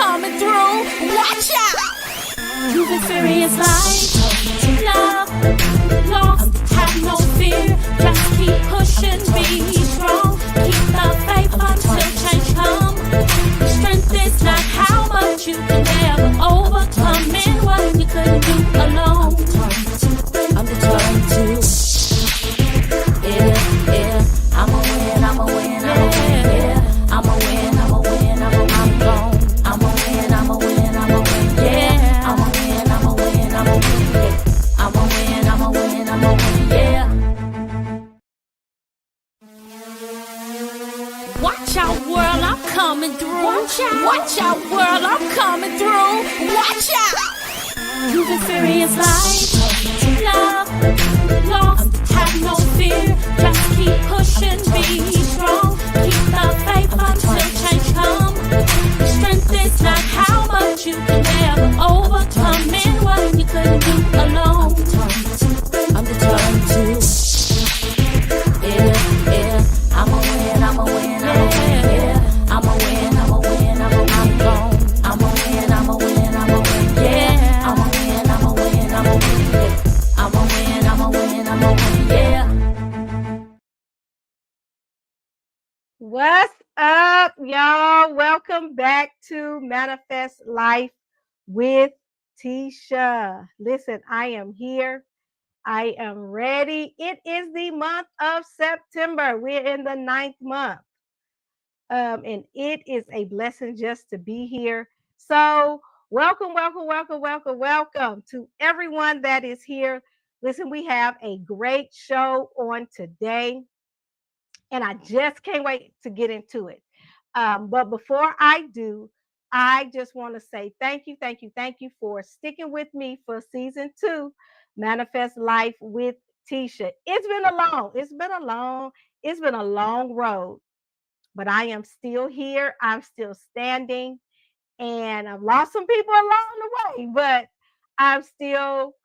coming through. Watch out! You've experienced life, love, lost, have no fear. Just keep pushing, be strong. Keep the faith until change comes. Strength is not how much you can ever overcome in what you couldn't do alone. I'm determined to. Yeah, I'ma win, I'ma win, I'ma win, yeah. I'ma win, I'ma win, I'm gone. I'ma win, I'ma win, I'ma win, yeah. I'ma win, I'ma win, I'ma win, yeah. I'ma win, I'ma win, I'ma win, yeah. Watch out, world, I'm coming through. Watch out, world, I'm coming through. Watch out! You've experienced life, love, lost, have no fear. Just keep pushing, be strong. Keep the faith until change comes. Strength is not how much you can ever overcome in what you couldn't do alone. I'm determined to. Yeah, I'ma win, I'ma win, I'ma win, yeah. I'ma win, I'ma win, I'm gone. I'ma win, I'ma win, I'ma win, yeah. I'ma win, I'ma win, I'ma win, yeah. I'ma win, I'ma win, I'ma win, yeah. What's up, y'all? Welcome back to Manifest Life with Tisha. Listen, I am here. I am ready. It is the month of September. We're in the 9th month. And it is a blessing just to be here. So, welcome to everyone that is here. Listen, we have a great show on today, and I just can't wait to get into it. But before I do, I just want to say thank you for sticking with me for season 2, Manifest Life with Tisha. It's been a long road, but I am still here. I'm still standing, and I've lost some people along the way, but I'm still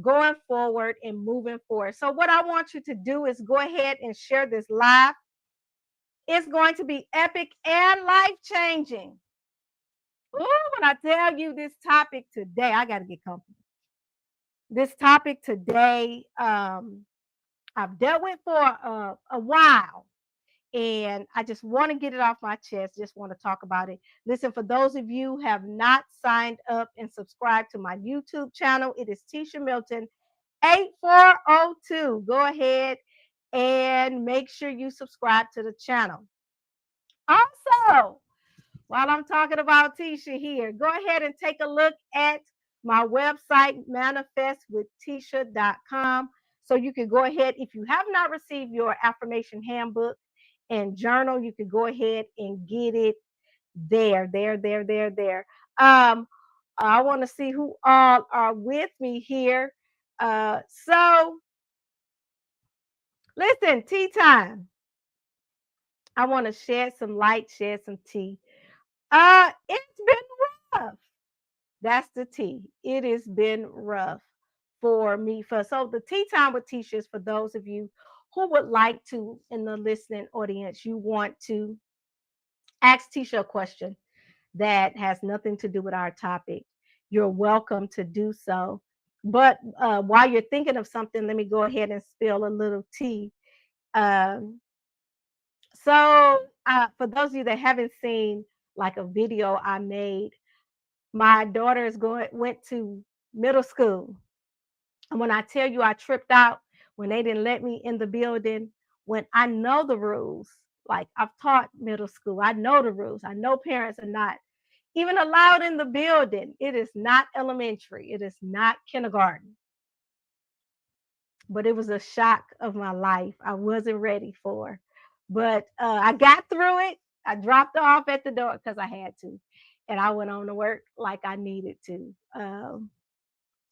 going forward and moving forward. So, what I want you to do is go ahead and share this live. It's going to be epic and life changing. Ooh, when I tell you this topic today, I got to get comfortable. This topic today, I've dealt with for a while, and I just want to get it off my chest. Just want to talk about it. Listen, for those of you who have not signed up and subscribed to my YouTube channel, it is Tisha Milton 8402. Go ahead and make sure you subscribe to the channel. Also, while I'm talking about Tisha here, go ahead and take a look at my website, manifestwithtisha.com. So you can go ahead, if you have not received your affirmation handbook and journal, you can go ahead and get it there. I want to see who all are with me here. So listen, tea time. I want to shed some light, shed some tea. It's been rough. That's the tea. It has been rough for me. So the tea time with Tisha is for those of you who would like to, in the listening audience, you want to ask Tisha a question that has nothing to do with our topic. You're welcome to do so. But while you're thinking of something, let me go ahead and spill a little tea. Um, for those of you that haven't seen like a video I made, my daughter went to middle school. And when I tell you I tripped out when they didn't let me in the building, when I know the rules, like I've taught middle school, I know the rules. I know parents are not even allowed in the building. It is not elementary. It is not kindergarten. But it was a shock of my life. I wasn't ready for. But I got through it. I dropped her off at the door because I had to. And I went on to work like I needed to.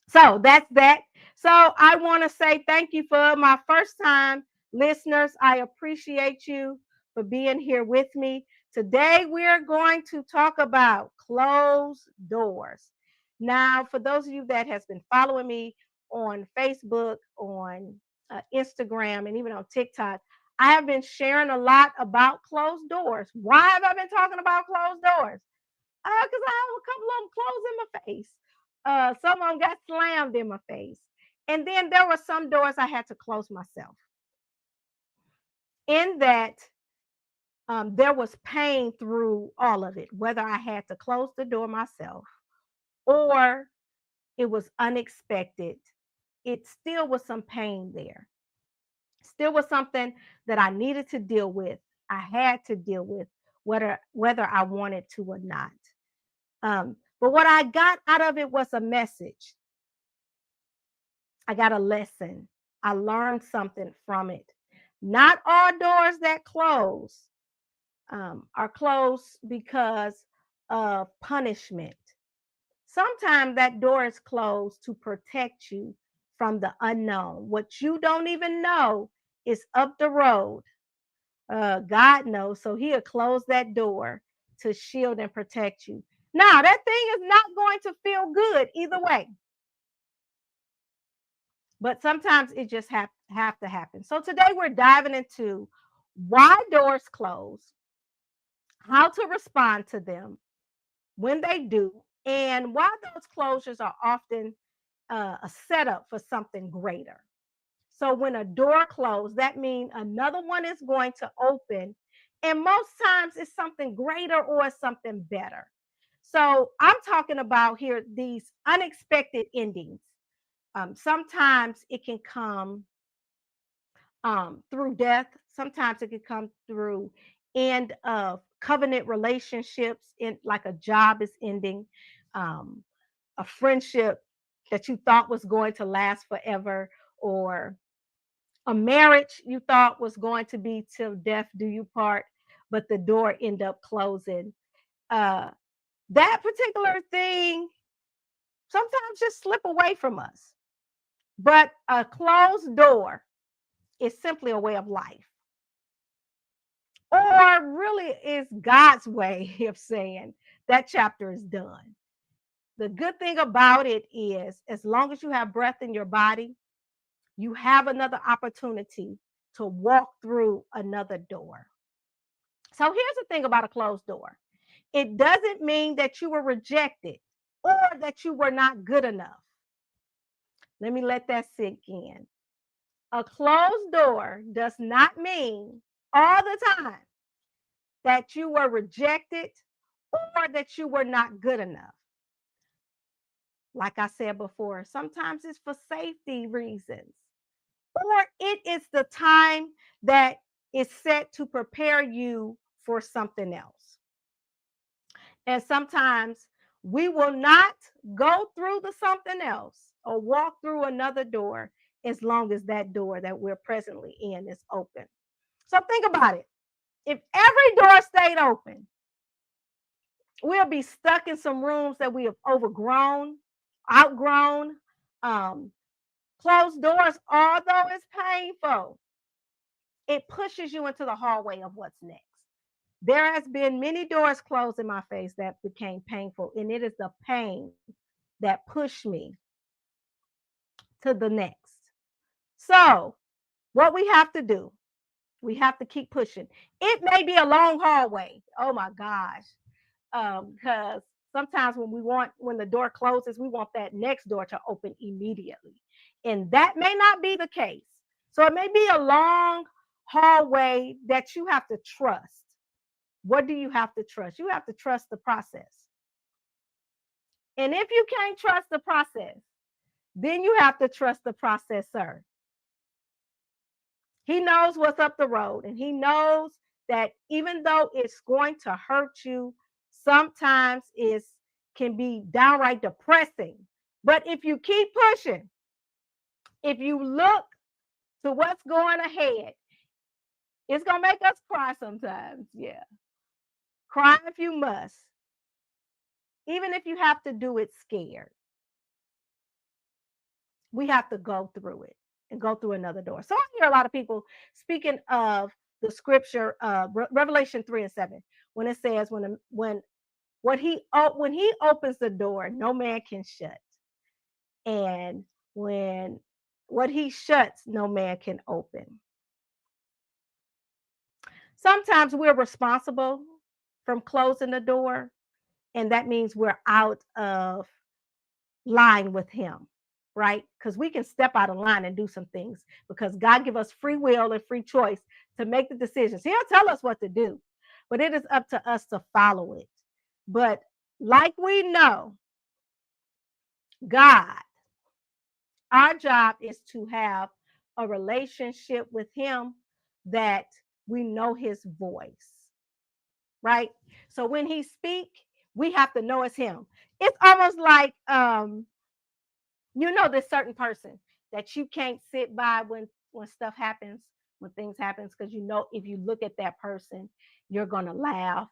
So that's that. So I want to say thank you for my first time listeners. I appreciate you for being here with me. Today we're going to talk about closed doors. Now, for those of you that has been following me on Facebook, on Instagram, and even on TikTok, I have been sharing a lot about closed doors. Why have I been talking about closed doors? Because I have a couple of them closed in my face. Some of them got slammed in my face. And then there were some doors I had to close myself. In that, there was pain through all of it, whether I had to close the door myself or it was unexpected. It still was some pain there. Still was something that I needed to deal with. I had to deal with whether I wanted to or not. But what I got out of it was a message. I got a lesson. I learned something from it. Not all doors that close are closed because of punishment. Sometimes that door is closed to protect you from the unknown. What you don't even know is up the road. God knows, so He'll close that door to shield and protect you. Now, that thing is not going to feel good either way, but sometimes it just have to happen. So today we're diving into why doors close, how to respond to them when they do, and why those closures are often a setup for something greater. So when a door closed, that means another one is going to open. And most times it's something greater or something better. So I'm talking about here these unexpected endings. Sometimes it can come through death. Sometimes it can come through end of covenant relationships, in like a job is ending, um, a friendship that you thought was going to last forever, or a marriage you thought was going to be till death do you part, but the door end up closing. Uh, that particular thing sometimes just slip away from us. But a closed door is simply a way of life, or really is God's way of saying that chapter is done. The good thing about it is, as long as you have breath in your body, you have another opportunity to walk through another door. So here's the thing about a closed door. It doesn't mean that you were rejected or that you were not good enough. Let me let that sink in. A closed door does not mean all the time that you were rejected or that you were not good enough. Like I said before, sometimes it's for safety reasons, or it is the time that is set to prepare you for something else. And sometimes we will not go through the something else or walk through another door as long as that door that we're presently in is open. So think about it. If every door stayed open, we'll be stuck in some rooms that we have overgrown, outgrown. Um, Closed doors, although it's painful, it pushes you into the hallway of what's next. There has been many doors closed in my face that became painful, and it is the pain that pushed me to the next. So, what we have to do, we have to keep pushing. It may be a long hallway. Oh my gosh. Because sometimes when the door closes, we want that next door to open immediately. And that may not be the case. So it may be a long hallway that you have to trust. What do you have to trust? You have to trust the process. And if you can't trust the process, then you have to trust the processor. He knows what's up the road, and he knows that even though it's going to hurt you, sometimes it can be downright depressing. But if you keep pushing, if you look to what's going ahead, it's going to make us cry sometimes. Yeah. Cry if you must, even if you have to do it scared. We have to go through it and go through another door. So I hear a lot of people speaking of the scripture, Revelation 3:7, when it says, when he opens the door, no man can shut, and when what he shuts, no man can open. Sometimes we're responsible from closing the door, And that means we're out of line with him, right? Because we can step out of line and do some things because God give us free will and free choice to make the decisions. He'll tell us what to do, but it is up to us to follow it. But like we know, God, our job is to have a relationship with him that we know his voice, right? So when he speak, we have to know it's him. It's almost like this certain person that you can't sit by when stuff happens, when things happens, because if you look at that person, you're gonna laugh.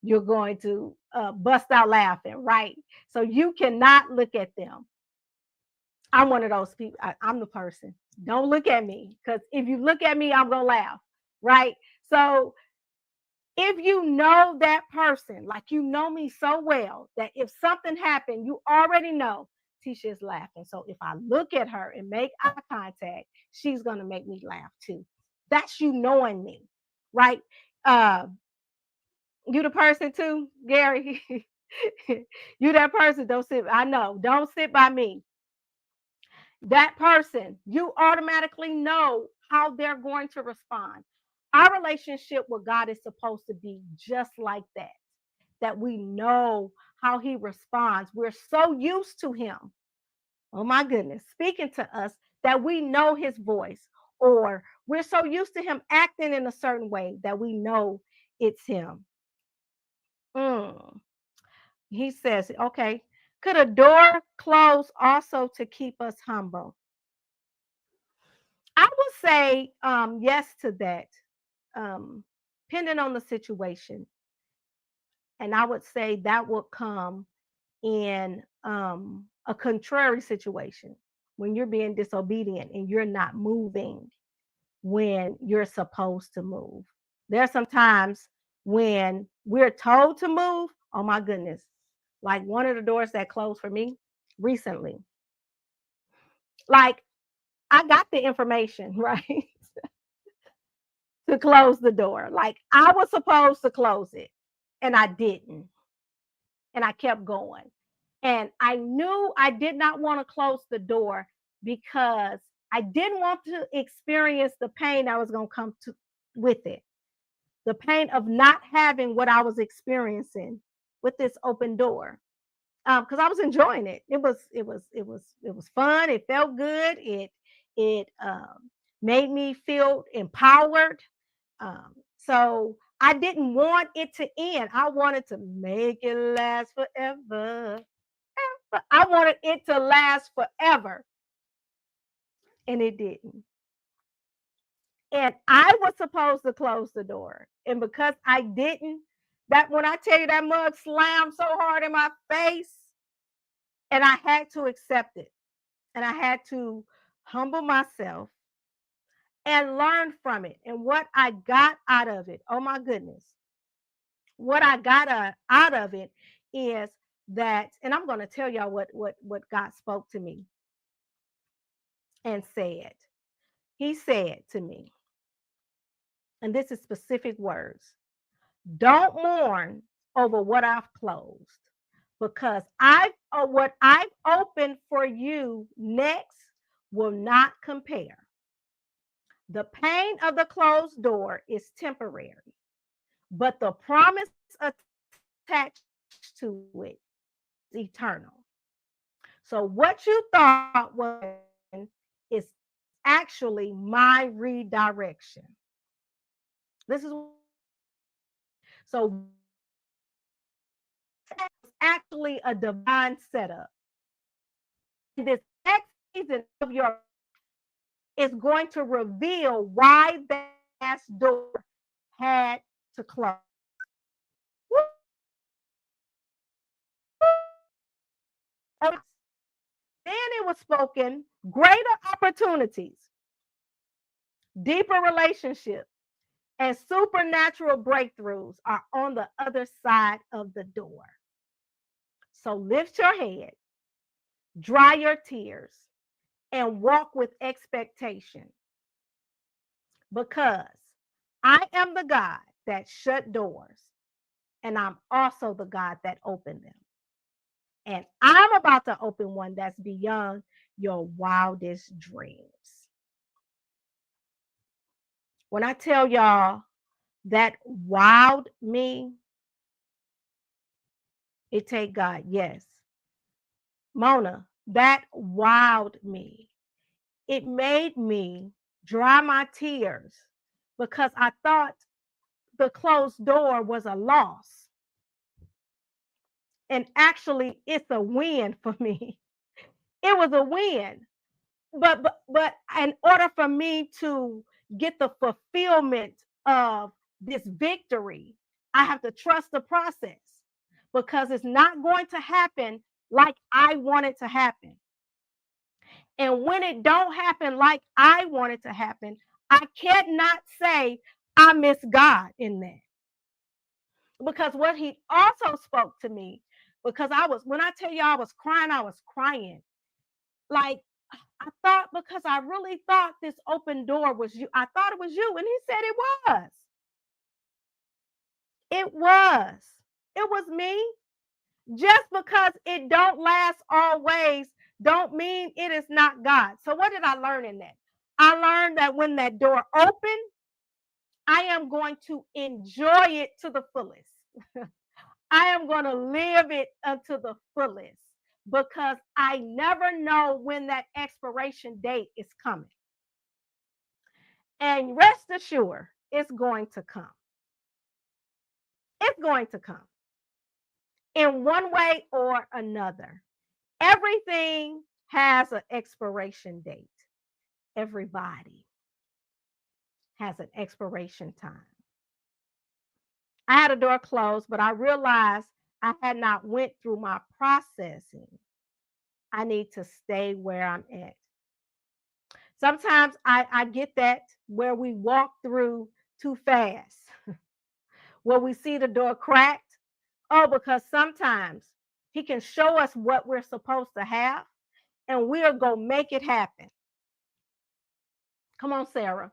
You're going to bust out laughing, right? So you cannot look at them. I'm one of those people. I'm the person. Don't look at me, because if you look at me, I'm gonna laugh, right? So if you know that person, like you know me so well, that if something happened, you already know Tisha is laughing. So if I look at her and make eye contact, she's gonna make me laugh too. That's you knowing me, right? Uh, you the person too, Gary. You that person. Don't sit. I know. Don't sit by me. That person, you automatically know how they're going to respond. Our relationship with God is supposed to be just like that we know how he responds. We're so used to him, oh my goodness, speaking to us that we know his voice, or we're so used to him acting in a certain way that we know it's him. Mm. He says, okay, could a door close also to keep us humble? I would say yes to that, depending on the situation. And I would say that would come in a contrary situation when you're being disobedient and you're not moving when you're supposed to move. There are some times when we're told to move. Oh my goodness. Like one of the doors that closed for me recently. Like I got the information, right? To close the door. Like I was supposed to close it and I didn't. And I kept going. And I knew I did not want to close the door because I didn't want to experience the pain that was going to come to with it. The pain of not having what I was experiencing with this open door. Because I was enjoying it. It was fun. It felt good. It made me feel empowered. So I didn't want it to end. I wanted to make it last forever. But I wanted it to last forever. And it didn't. And I was supposed to close the door. And because I didn't, that when I tell you that mug slammed so hard in my face, and I had to accept it. And I had to humble myself and learn from it. And what I got out of it, oh my goodness, what I got out of it is that, and I'm going to tell y'all what God spoke to me and said. He said to me, and this is specific words, don't mourn over what I've closed, because what I've opened for you next will not compare. The pain of the closed door is temporary, but the promise attached to it is eternal. So what you thought was is actually my redirection. This is so it's actually a divine setup. This next season of your is going to reveal why that last door had to close. Then it was spoken, greater opportunities, deeper relationships, and supernatural breakthroughs are on the other side of the door. So lift your head, dry your tears, and walk with expectation, because I am the God that shut doors, and I'm also the God that opened them. And I'm about to open one that's beyond your wildest dreams. When I tell y'all that wowed me, it take God, yes. Mona, that wowed me. It made me dry my tears because I thought the closed door was a loss. And actually, it's a win for me. It was a win. But in order for me to get the fulfillment of this victory, I have to trust the process because it's not going to happen like I want it to happen. And when it don't happen like I want it to happen, I cannot say I miss God in that. Because what he also spoke to me, because when I tell you I was crying. Like, I thought, because I really thought this open door was you. I thought it was you. And he said it was. It was. It was me. Just because it don't last always don't mean it is not God. So what did I learn in that? I learned that when that door opened, I am going to enjoy it to the fullest. I am going to live it unto the fullest because I never know when that expiration date is coming. And rest assured, it's going to come. It's going to come in one way or another. Everything has an expiration date. Everybody has an expiration time. I had a door closed, but I realized I had not went through my processing. I need to stay where I'm at. Sometimes I get that where we walk through too fast, where we see the door cracked. Oh, because sometimes he can show us what we're supposed to have and we'll go make it happen. Come on, Sarah.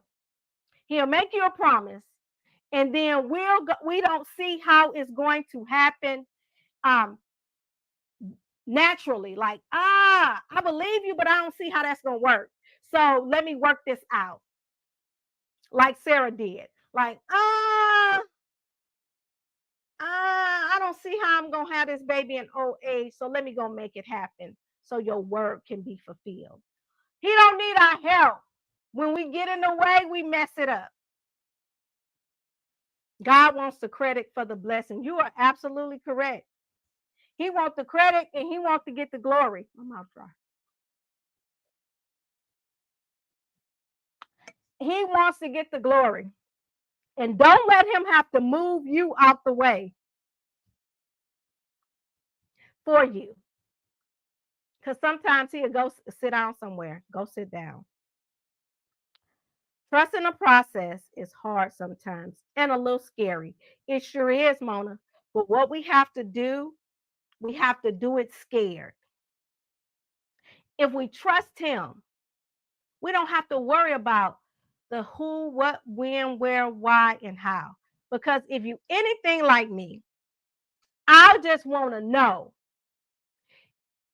He'll make you a promise and then we don't see how it's going to happen naturally. Like, I believe you, but I don't see how that's going to work. So let me work this out. Like Sarah did. Like, I don't see how I'm going to have this baby in old age. So let me go make it happen so your word can be fulfilled. He don't need our help. When we get in the way, we mess it up. God wants the credit for the blessing. You are absolutely correct. He wants the credit and he wants to get the glory. I'm out dry. He wants to get the glory. And don't let him have to move you out the way for you. Because sometimes he'll go sit down somewhere. Go sit down. Trusting the process is hard sometimes and a little scary. It sure is, Mona. But what we have to do it scared. If we trust him, we don't have to worry about the who, what, when, where, why, and how. Because if you anything like me, I just want to know.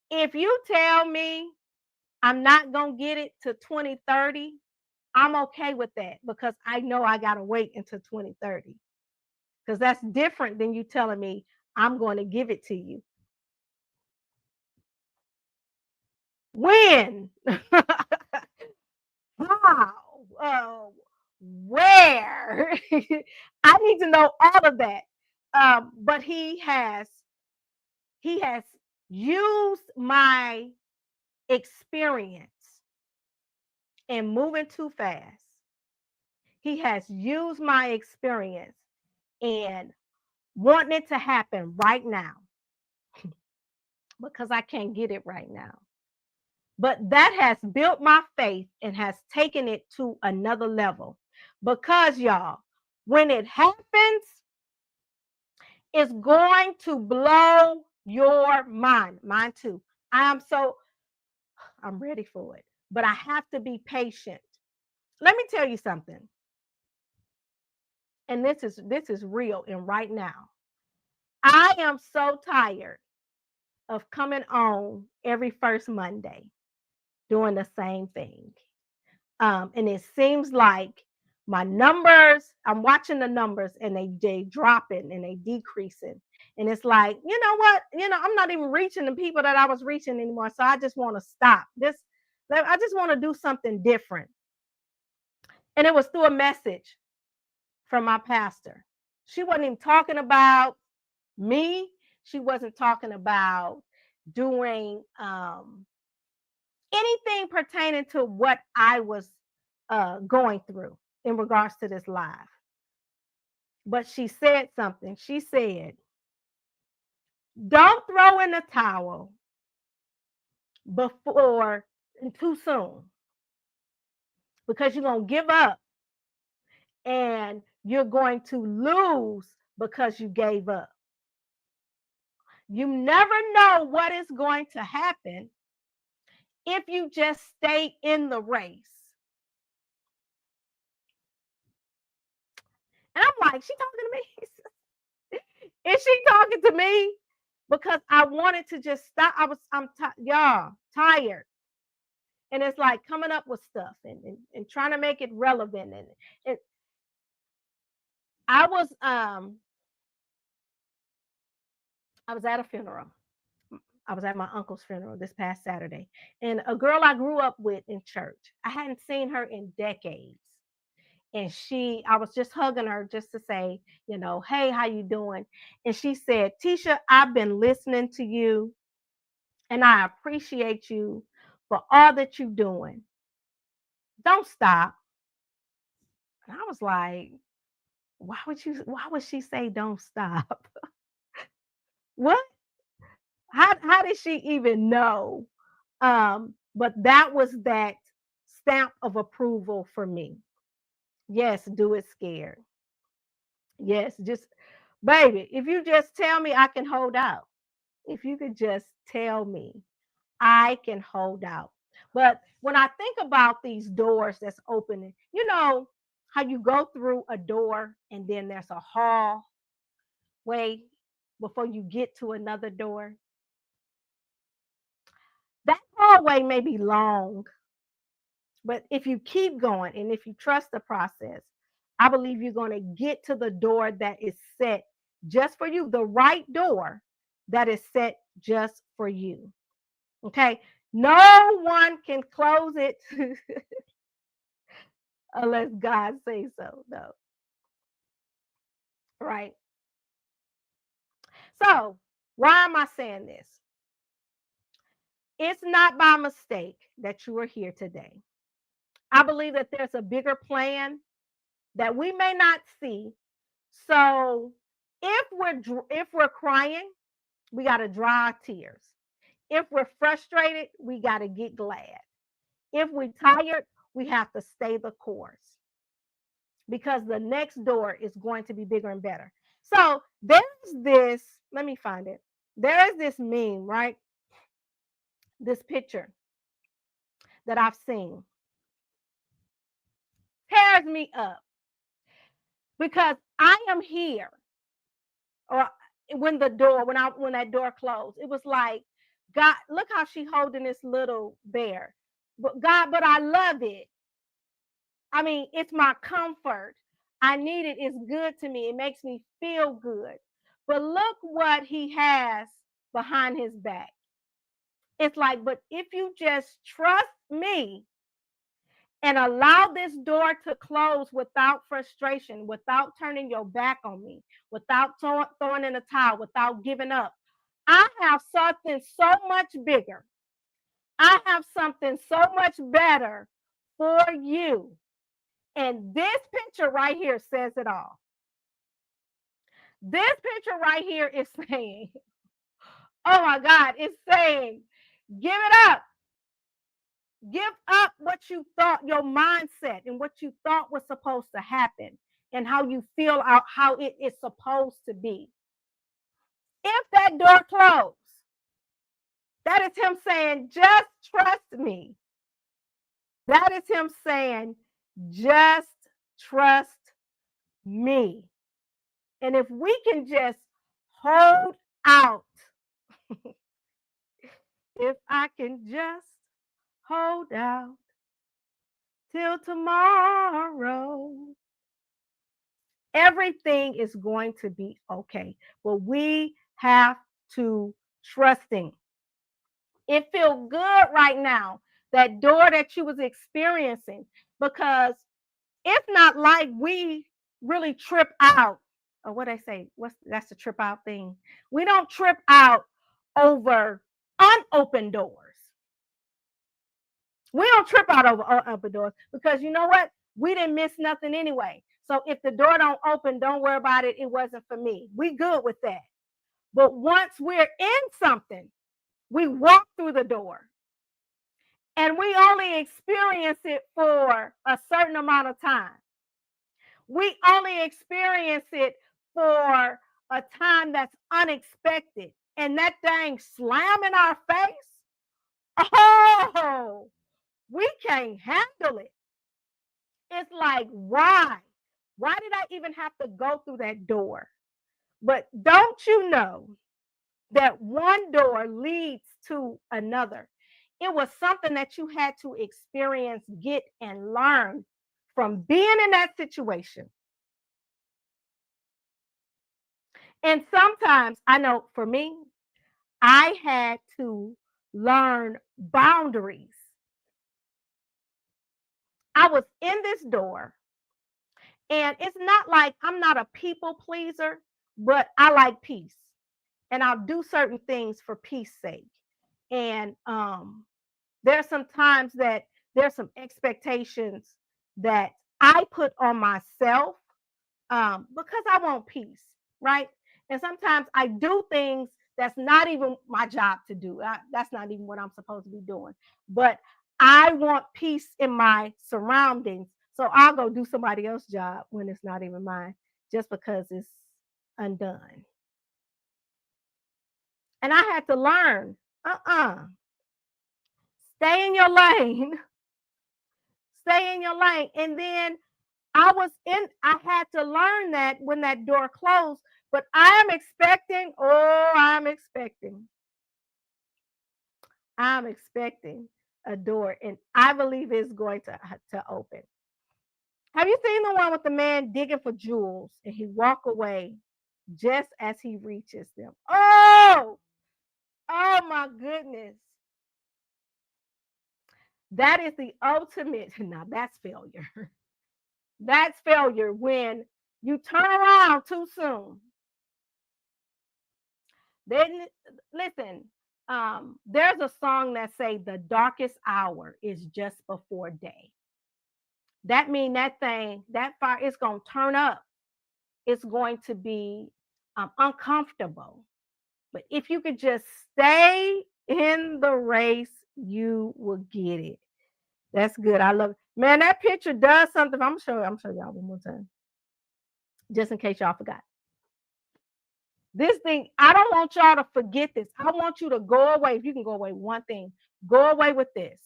If you tell me I'm not going to get it to 2030, I'm okay with that because I know I got to wait until 2030. Because that's different than you telling me I'm going to give it to you. When? How? Where? I need to know all of that. But he has used my experience in moving too fast. He has used my experience and wanting it to happen right now because I can't get it right now. But that has built my faith and has taken it to another level. Because, y'all, when it happens, it's going to blow your mind. Mine too. I'm ready for it. But I have to be patient. Let me tell you something. And this is real and right now. I am so tired of coming on every first Monday doing the same thing. And it seems like my numbers, I'm watching the numbers and they dropping and they decreasing. And it's like, you know what? I'm not even reaching the people that I was reaching anymore. So I just want to stop this. I just want to do something different. And it was through a message from my pastor. She wasn't even talking about me. She wasn't talking about doing anything pertaining to what I was going through in regards to this live. But she said something. She said, don't throw in the towel before too soon, because you're going to give up and you're going to lose because you gave up. You never know what is going to happen if you just stay in the race. And I'm like, she talking to me? Is she talking to me? Because I wanted to just stop. Y'all tired. And it's like coming up with stuff and trying to make it relevant. And I was at a funeral. I was at my uncle's funeral this past Saturday. And a girl I grew up with in church, I hadn't seen her in decades. And I was just hugging her just to say, hey, how you doing? And she said, Tisha, I've been listening to you and I appreciate you for all that you're doing. Don't stop. And I was like, why would she say don't stop? What? How did she even know? But that was that stamp of approval for me. Yes, do it scared. Yes, just baby, if you just tell me I can hold out. If you could just tell me I can hold out. But when I think about these doors that's opening, how you go through a door and then there's a hallway before you get to another door. That hallway may be long, but if you keep going and if you trust the process, I believe you're going to get to the door that is set just for you, the right door that is set just for you. Okay. No one can close it unless God says so. No. Right. So, why am I saying this? It's not by mistake that you are here today. I believe that there's a bigger plan that we may not see. So, if we're crying, we got to dry our tears. If we're frustrated, we got to get glad. If we're tired, we have to stay the course, because the next door is going to be bigger and better. So there's this, let me find it. There is this meme, right? This picture that I've seen tears me up, because I am here. Or when that door closed, it was like, God, look how she holding this little bear. But God, but I love it. I mean, it's my comfort. I need it. It's good to me. It makes me feel good. But look what he has behind his back. It's like, but if you just trust me and allow this door to close without frustration, without turning your back on me, without throwing in a towel, without giving up, I have something so much bigger. I have something so much better for you. And this picture right here says it all. This picture right here is saying, oh my God, it's saying, give it up. Give up what you thought, your mindset, and what you thought was supposed to happen, and how you feel out how it is supposed to be. If that door closed, that is him saying, just trust me. That is him saying, just trust me. And if we can just hold out. If I can just hold out till tomorrow, everything is going to be okay. But we have to trust Him. It feels good right now, that door that you was experiencing, because if not like we really trip out, or what I say, that's the trip out thing. We don't trip out over unopened doors. We don't trip out over unopened doors, because you know what? We didn't miss nothing anyway. So if the door don't open, don't worry about it. It wasn't for me. We good with that. But once we're in something, we walk through the door, and we only experience it for a certain amount of time. We only experience it for a time that's unexpected. And that thing slam in our face. Oh, we can't handle it. It's like, why? Why did I even have to go through that door? But don't you know that one door leads to another? It was something that you had to experience, get, and learn from being in that situation. And sometimes, I know for me, I had to learn boundaries. I was in this door, and it's not like I'm not a people pleaser, but I like peace. And I'll do certain things for peace sake. And there's some times that there's some expectations that I put on myself because I want peace, right? And sometimes I do things that's not even my job to do. That's not even what I'm supposed to be doing. But I want peace in my surroundings. So I'll go do somebody else's job when it's not even mine, just because it's undone. And I had to learn, stay in your lane, stay in your lane. And then I had to learn that when that door closed, but I'm expecting a door, and I believe it's going to open. Have you seen the one with the man digging for jewels and he walk away just as he reaches them? Oh my goodness. That is the ultimate. Now that's failure. That's failure when you turn around too soon. Then listen, there's a song that say the darkest hour is just before day. That means that fire is going to turn up. It's going to be uncomfortable. But if you could just stay in the race, you will get it. That's good. I love it. Man, that picture does something. I'm sure y'all one more time, just in case y'all forgot. This thing, I don't want y'all to forget this. I want you to go away. If you can go away, one thing, go away with this.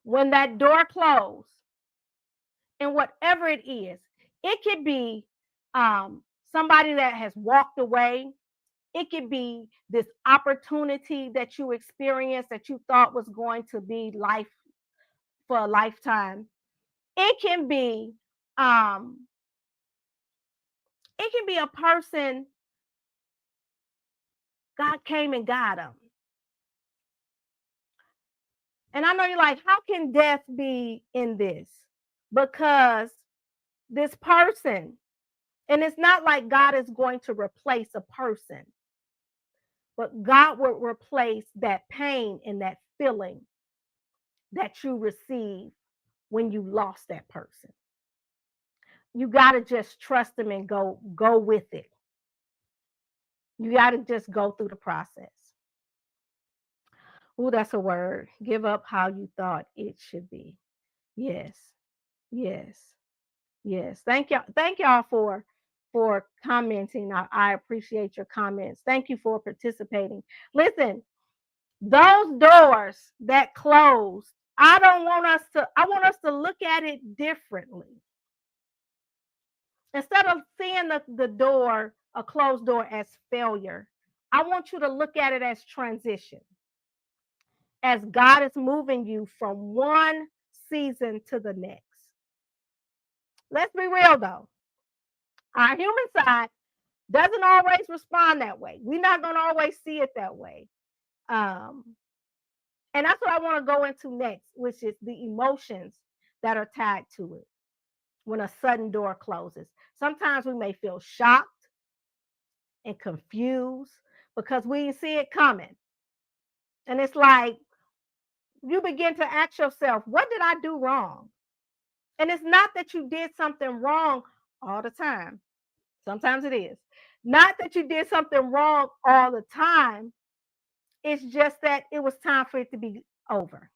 When that door closed, and whatever it is, it could be somebody that has walked away. It could be this opportunity that you experienced that you thought was going to be life for a lifetime. It can be a person, God came and got them. And I know you're like, how can death be in this? Because this person, and it's not like God is going to replace a person, but God will replace that pain and that feeling that you receive when you lost that person. You got to just trust Him and go with it. You got to just go through the process. Oh, that's a word. Give up how you thought it should be. Yes. Yes. Yes. Thank y'all for commenting. I appreciate your comments. Thank you for participating. Listen, those doors that closed, I want us to look at it differently. Instead of seeing the door a closed door as failure. I want you to look at it as transition, as God is moving you from one season to the next. Let's be real though. Our human side doesn't always respond that way. We're not going to always see it that way. And that's what I want to go into next, which is the emotions that are tied to it when a sudden door closes. Sometimes we may feel shocked and confused because we see it coming. And it's like you begin to ask yourself, what did I do wrong? And it's not that you did something wrong all the time. Sometimes it is. Not that you did something wrong all the time. It's just that it was time for it to be over.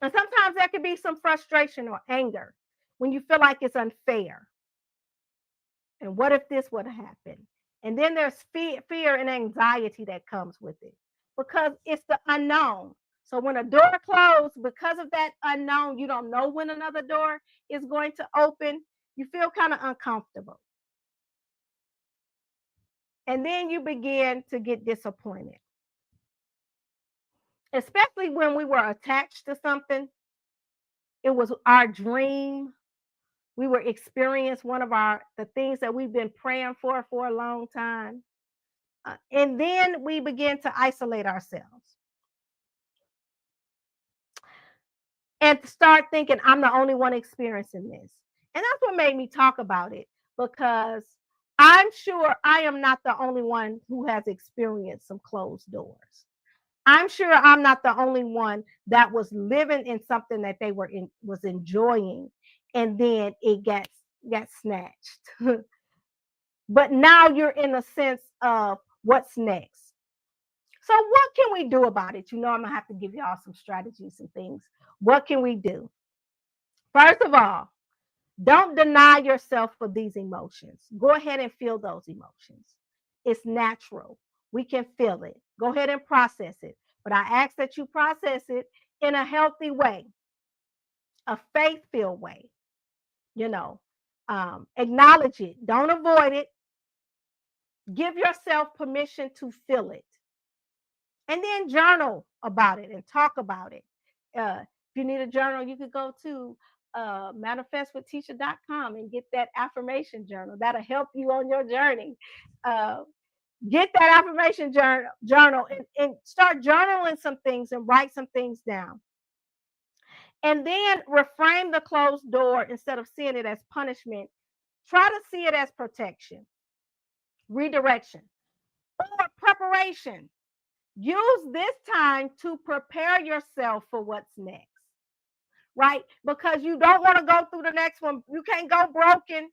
And sometimes there could be some frustration or anger when you feel like it's unfair. And what if this would have happened? And then there's fear and anxiety that comes with it because it's the unknown. So when a door closes, because of that unknown, you don't know when another door is going to open, you feel kind of uncomfortable. And then you begin to get disappointed. Especially when we were attached to something. It was our dream. We were experiencing one of the things that we've been praying for a long time. And then we begin to isolate ourselves and start thinking, I'm the only one experiencing this. And that's what made me talk about it, because I'm sure I am not the only one who has experienced some closed doors. I'm sure I'm not the only one that was living in something that they was enjoying, and then it got snatched. But now you're in a sense of what's next. So what can we do about it? You know, I'm gonna have to give y'all some strategies and things. What can we do? First of all, don't deny yourself for these emotions. Go ahead and feel those emotions. It's natural. We can feel it. Go ahead and process it. But I ask that you process it in a healthy way, a faith-filled way. You know, acknowledge it. Don't avoid it. Give yourself permission to feel it. And then journal about it and talk about it. If you need a journal, you could go to manifestwithteacher.com and get that affirmation journal. That'll help you on your journey. Get that affirmation journal and start journaling some things and write some things down. And then reframe the closed door. Instead of seeing it as punishment, try to see it as protection, redirection, or preparation. Use this time to prepare yourself for what's next, right? Because you don't want to go through the next one. You can't go broken.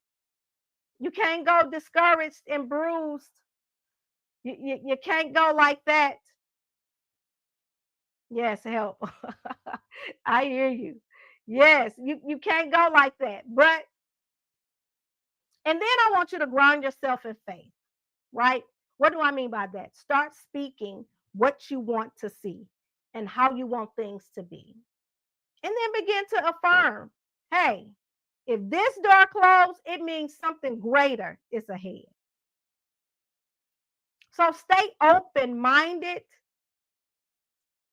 You can't go discouraged and bruised. You can't go like that. Yes, help. I hear you. Yes, you can't go like that. And then I want you to ground yourself in faith, right? What do I mean by that? Start speaking what you want to see and how you want things to be. And then begin to affirm, hey, if this door closed, it means something greater is ahead. So stay open-minded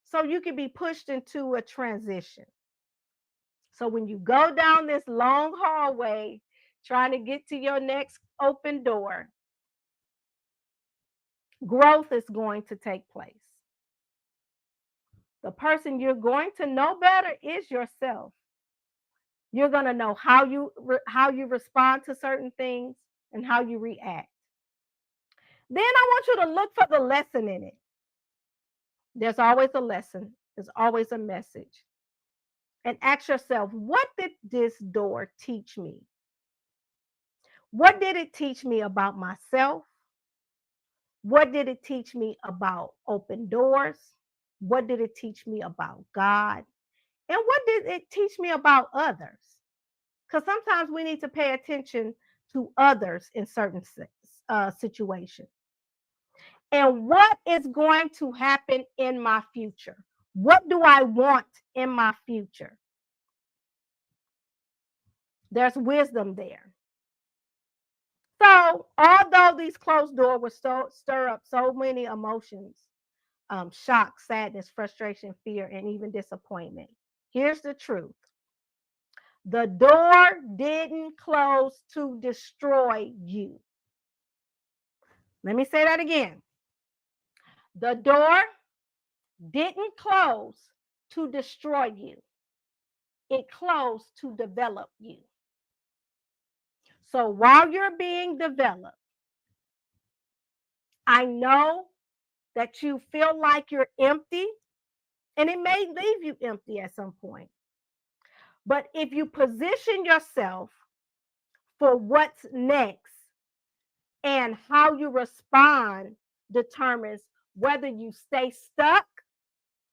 so you can be pushed into a transition. So when you go down this long hallway trying to get to your next open door, growth is going to take place. The person you're going to know better is yourself. You're going to know how you respond to certain things and how you react. Then I want you to look for the lesson in it. There's always a lesson. There's always a message. And ask yourself, what did this door teach me? What did it teach me about myself? What did it teach me about open doors? What did it teach me about God? And what did it teach me about others? Because sometimes we need to pay attention to others in certain situations. And what is going to happen in my future? What do I want in my future? There's wisdom there. So, although these closed doors will stir up so many emotions, shock, sadness, frustration, fear, and even disappointment, here's the truth: the door didn't close to destroy you. Let me say that again. The door didn't close to destroy you, it closed to develop you. So while you're being developed, I know that you feel like you're empty, and it may leave you empty at some point. But if you position yourself for what's next, and how you respond determines whether you stay stuck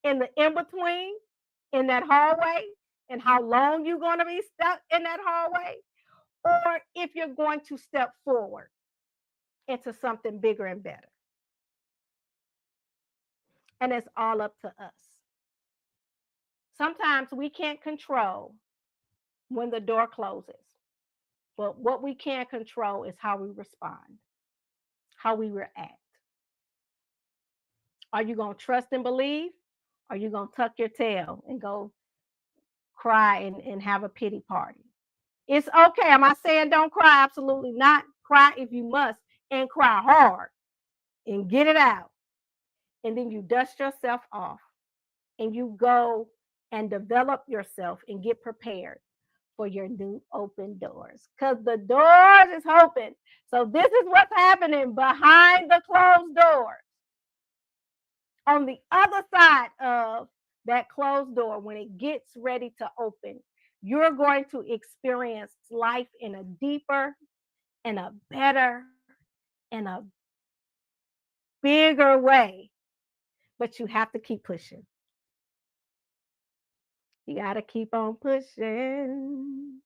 in the in between, in that hallway, and how long you're going to be stuck in that hallway, or if you're going to step forward into something bigger and better. And it's all up to us. Sometimes we can't control when the door closes, but what we can control is how we respond, how we react. Are you going to trust and believe? Or are you going to tuck your tail and go cry and have a pity party? It's okay. Am I saying don't cry? Absolutely not. Cry if you must, and cry hard and get it out. And then you dust yourself off and you go and develop yourself and get prepared for your new open doors, because the doors is open. So this is what's happening behind the closed doors. On the other side of that closed door, when it gets ready to open, you're going to experience life in a deeper and a better and a bigger way. But you have to keep pushing. You got to keep on pushing.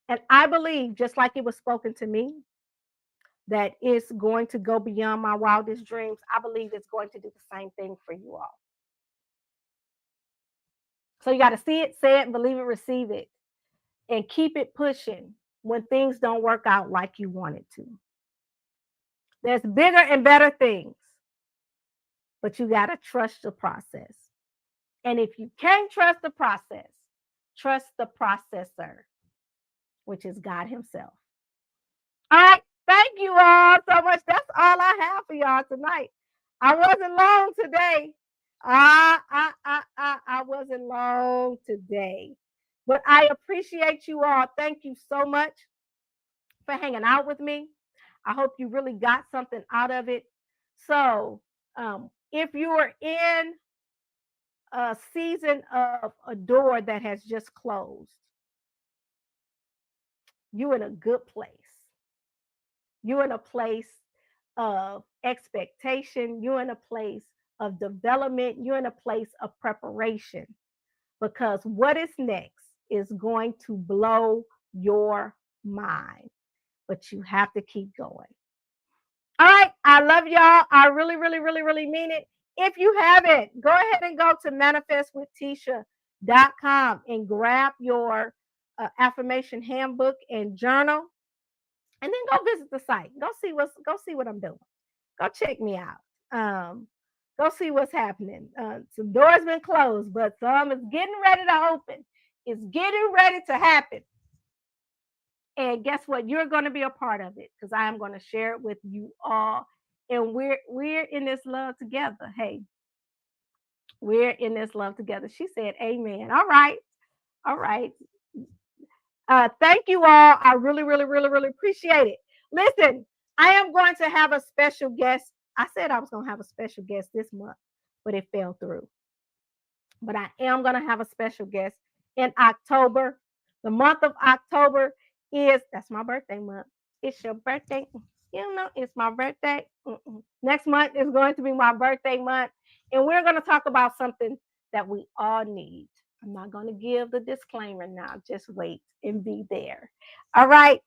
And I believe, just like it was spoken to me, that it's going to go beyond my wildest dreams. I believe it's going to do the same thing for you all. So you got to see it, say it, believe it, receive it, and keep it pushing when things don't work out like you want it to. There's bigger and better things, but you got to trust the process. And if you can't trust the process, trust the processor, which is God Himself. All right. Thank you all so much. That's all I have for y'all tonight. I wasn't long today. I wasn't long today. But I appreciate you all. Thank you so much for hanging out with me. I hope you really got something out of it. So if you are in a season of a door that has just closed, you're in a good place. You're in a place of expectation. You're in a place of development. You're in a place of preparation, because what is next is going to blow your mind. But you have to keep going. All right. I love y'all. I really, really, really, really mean it. If you haven't, go ahead and go to manifestwithtisha.com and grab your affirmation handbook and journal. And then go visit the site. Go see what I'm doing. Go check me out. Go see what's happening. Some doors been closed, but some is getting ready to open. It's getting ready to happen. And guess what? You're going to be a part of it, because I am going to share it with you all. And we're in this love together. Hey, we're in this love together. She said, amen. All right. All right. Thank you all. I really, really, really, really appreciate it. Listen, I am going to have a special guest. I said I was going to have a special guest this month, but it fell through. But I am going to have a special guest in October. The month of October that's my birthday month. It's your birthday. You know, it's my birthday. Next month is going to be my birthday month. And we're going to talk about something that we all need. I'm not going to give the disclaimer now. Just wait and be there. All right.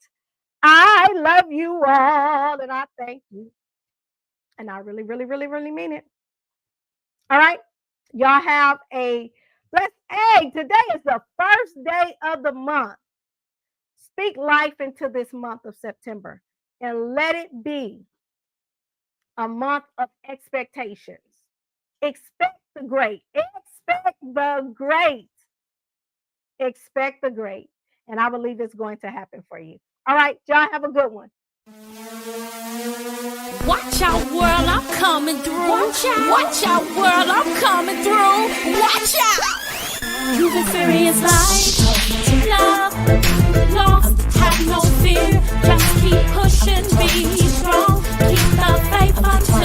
I love you all, and I thank you. And I really, really, really, really mean it. All right. Y'all have a blessed. Hey, today is the first day of the month. speak life into this month of September and let it be a month of expectations. Expect the great. Expect the great. Expect the great. And I believe it's going to happen for you. All right, y'all have a good one. Watch out, world, I'm coming through. Watch out, world, I'm coming through. Watch out. You've experienced life, love, lost, have no fear. Just keep pushing, be strong. Keep the faith until